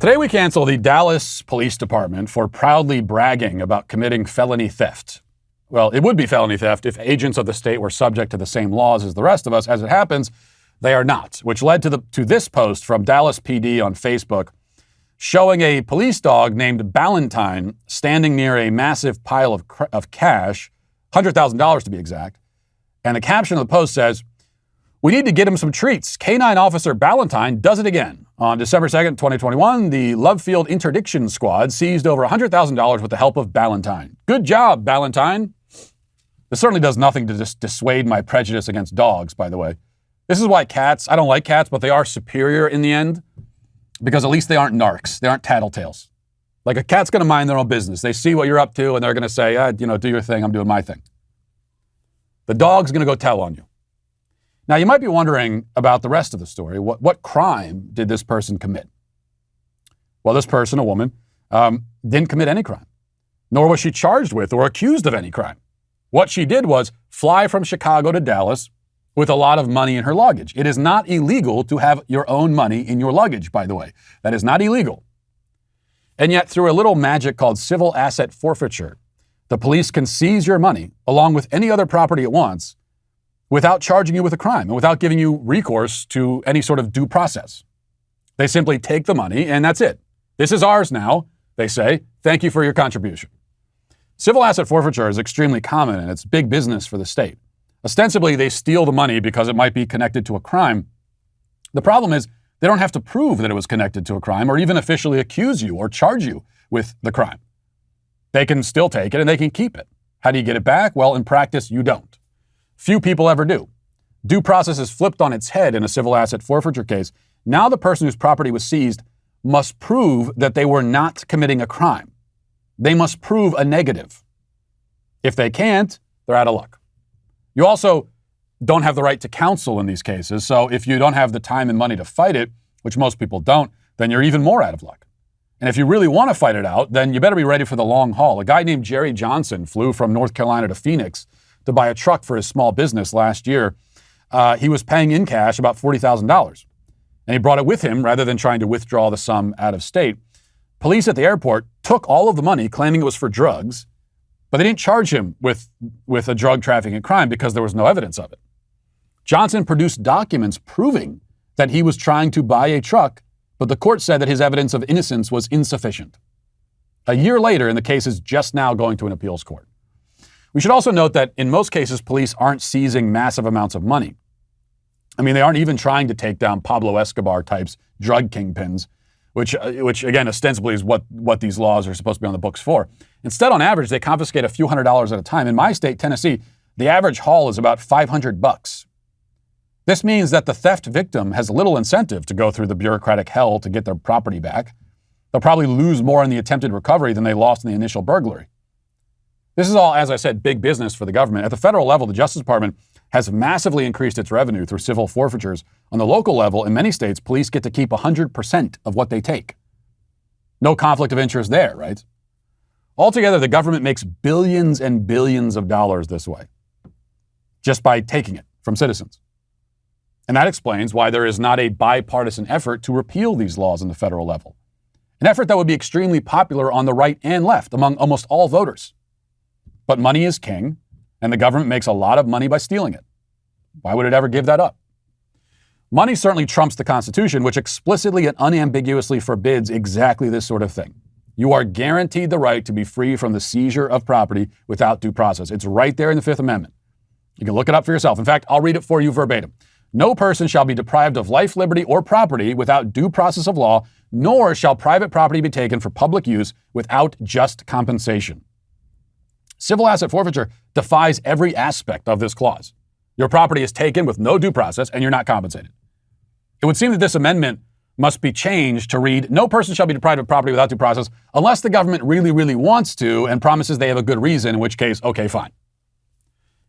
Today we cancel the Dallas Police Department for proudly bragging about committing felony theft. Well, it would be felony theft if agents of the state were subject to the same laws as the rest of us. As it happens, they are not, which led to this post from Dallas PD on Facebook showing a police dog named Ballantine standing near a massive pile of cash, $100,000 to be exact. And the caption of the post says, "We need to get him some treats. Canine Officer Ballantine does it again." On December 2nd, 2021, the Lovefield Interdiction Squad seized over $100,000 with the help of Ballantine. Good job, Ballantine. This certainly does nothing to dissuade my prejudice against dogs, by the way. This is why I don't like cats, but they are superior in the end, because at least they aren't narcs. They aren't tattletales. Like a cat's going to mind their own business. They see what you're up to, and they're going to say, do your thing, I'm doing my thing. The dog's going to go tell on you. Now, you might be wondering about the rest of the story. What crime did this person commit? Well, this person, a woman, didn't commit any crime, nor was she charged with or accused of any crime. What she did was fly from Chicago to Dallas with a lot of money in her luggage. It is not illegal to have your own money in your luggage, by the way. That is not illegal. And yet, through a little magic called civil asset forfeiture, the police can seize your money along with any other property it wants without charging you with a crime and without giving you recourse to any sort of due process. They simply take the money and that's it. This is ours now, they say. Thank you for your contribution. Civil asset forfeiture is extremely common and it's big business for the state. Ostensibly, they steal the money because it might be connected to a crime. The problem is they don't have to prove that it was connected to a crime or even officially accuse you or charge you with the crime. They can still take it and they can keep it. How do you get it back? Well, in practice, you don't. Few people ever do. Due process is flipped on its head in a civil asset forfeiture case. Now the person whose property was seized must prove that they were not committing a crime. They must prove a negative. If they can't, they're out of luck. You also don't have the right to counsel in these cases, so if you don't have the time and money to fight it, which most people don't, then you're even more out of luck. And if you really want to fight it out, then you better be ready for the long haul. A guy named Jerry Johnson flew from North Carolina to Phoenix to buy a truck for his small business last year. He was paying in cash about $40,000. And he brought it with him rather than trying to withdraw the sum out of state. Police at the airport took all of the money, claiming it was for drugs, but they didn't charge him with a drug trafficking crime because there was no evidence of it. Johnson produced documents proving that he was trying to buy a truck, but the court said that his evidence of innocence was insufficient. A year later, and the case is just now going to an appeals court. We should also note that in most cases, police aren't seizing massive amounts of money. I mean, they aren't even trying to take down Pablo Escobar types drug kingpins, which again, ostensibly is what these laws are supposed to be on the books for. Instead, on average, they confiscate a few $100s at a time. In my state, Tennessee, the average haul is about $500. This means that the theft victim has little incentive to go through the bureaucratic hell to get their property back. They'll probably lose more in the attempted recovery than they lost in the initial burglary. This is all, as I said, big business for the government. At the federal level, the Justice Department has massively increased its revenue through civil forfeitures. On the local level, in many states, police get to keep 100% of what they take. No conflict of interest there, right? Altogether, the government makes billions and billions of dollars this way, just by taking it from citizens. And that explains why there is not a bipartisan effort to repeal these laws on the federal level. An effort that would be extremely popular on the right and left among almost all voters. But money is king, and the government makes a lot of money by stealing it. Why would it ever give that up? Money certainly trumps the Constitution, which explicitly and unambiguously forbids exactly this sort of thing. You are guaranteed the right to be free from the seizure of property without due process. It's right there in the Fifth Amendment. You can look it up for yourself. In fact, I'll read it for you verbatim. No person shall be deprived of life, liberty, or property without due process of law, nor shall private property be taken for public use without just compensation. Civil asset forfeiture defies every aspect of this clause. Your property is taken with no due process and you're not compensated. It would seem that this amendment must be changed to read, no person shall be deprived of property without due process unless the government really, really wants to and promises they have a good reason, in which case, okay, fine.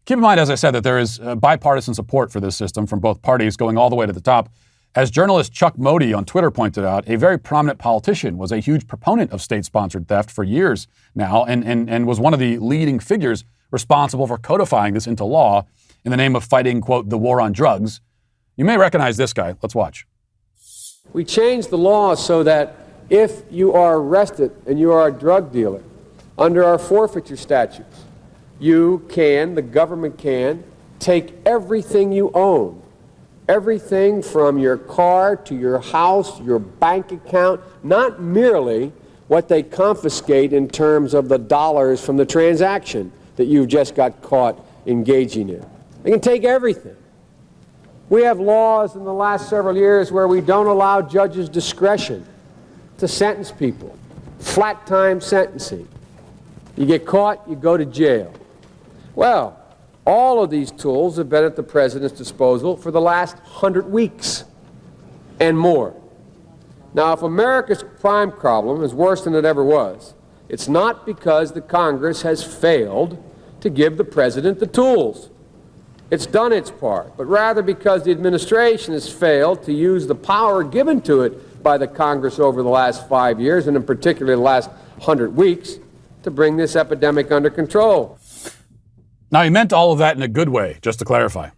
Keep in mind, as I said, that there is bipartisan support for this system from both parties going all the way to the top. As journalist Chuck Modi on Twitter pointed out, a very prominent politician was a huge proponent of state-sponsored theft for years now and was one of the leading figures responsible for codifying this into law in the name of fighting, quote, the war on drugs. You may recognize this guy. Let's watch. We changed the law so that If you are arrested and you are a drug dealer, under our forfeiture statutes, the government can, take everything you own, everything from your car to your house, your bank account, not merely what they confiscate in terms of the dollars from the transaction that you just got caught engaging in. They can take everything. We have laws in the last several years where we don't allow judges discretion to sentence people. Flat time sentencing. You get caught, you go to jail. Well, all of these tools have been at the president's disposal for the last 100 weeks and more. Now, if America's crime problem is worse than it ever was, it's not because the Congress has failed to give the president the tools. It's done its part, but rather because the administration has failed to use the power given to it by the Congress over the last 5 years, and in particular the last 100 weeks, to bring this epidemic under control. Now, he meant all of that in a good way, just to clarify.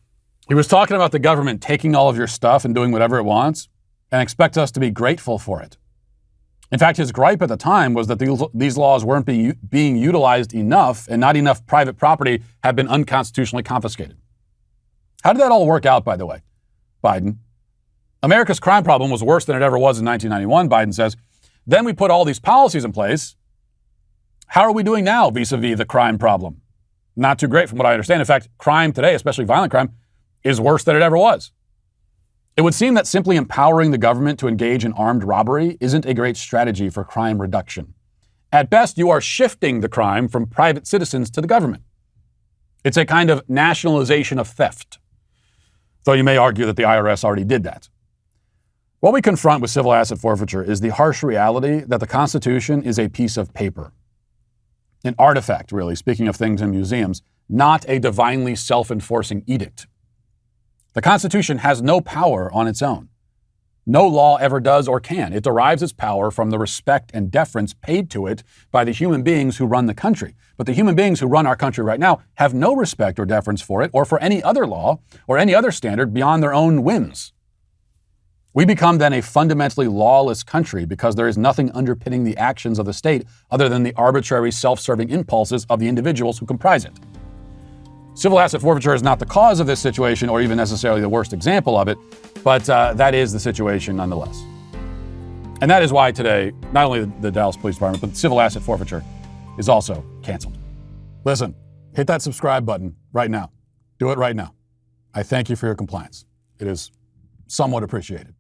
He was talking about the government taking all of your stuff and doing whatever it wants and expect us to be grateful for it. In fact, his gripe at the time was that these laws weren't being utilized enough, and not enough private property had been unconstitutionally confiscated. How did that all work out, by the way, Biden? America's crime problem was worse than it ever was in 1991, Biden says. Then we put all these policies in place. How are we doing now vis-a-vis the crime problem? Not too great from what I understand. In fact, crime today, especially violent crime, is worse than it ever was. It would seem that simply empowering the government to engage in armed robbery isn't a great strategy for crime reduction. At best, you are shifting the crime from private citizens to the government. It's a kind of nationalization of theft, though you may argue that the IRS already did that. What we confront with civil asset forfeiture is the harsh reality that the Constitution is a piece of paper. An artifact, really, speaking of things in museums, not a divinely self-enforcing edict. The Constitution has no power on its own. No law ever does or can. It derives its power from the respect and deference paid to it by the human beings who run the country. But the human beings who run our country right now have no respect or deference for it or for any other law or any other standard beyond their own whims. We become then a fundamentally lawless country because there is nothing underpinning the actions of the state other than the arbitrary self-serving impulses of the individuals who comprise it. Civil asset forfeiture is not the cause of this situation or even necessarily the worst example of it, but that is the situation nonetheless. And that is why today, not only the Dallas Police Department, but civil asset forfeiture is also canceled. Listen, hit that subscribe button right now. Do it right now. I thank you for your compliance. It is somewhat appreciated.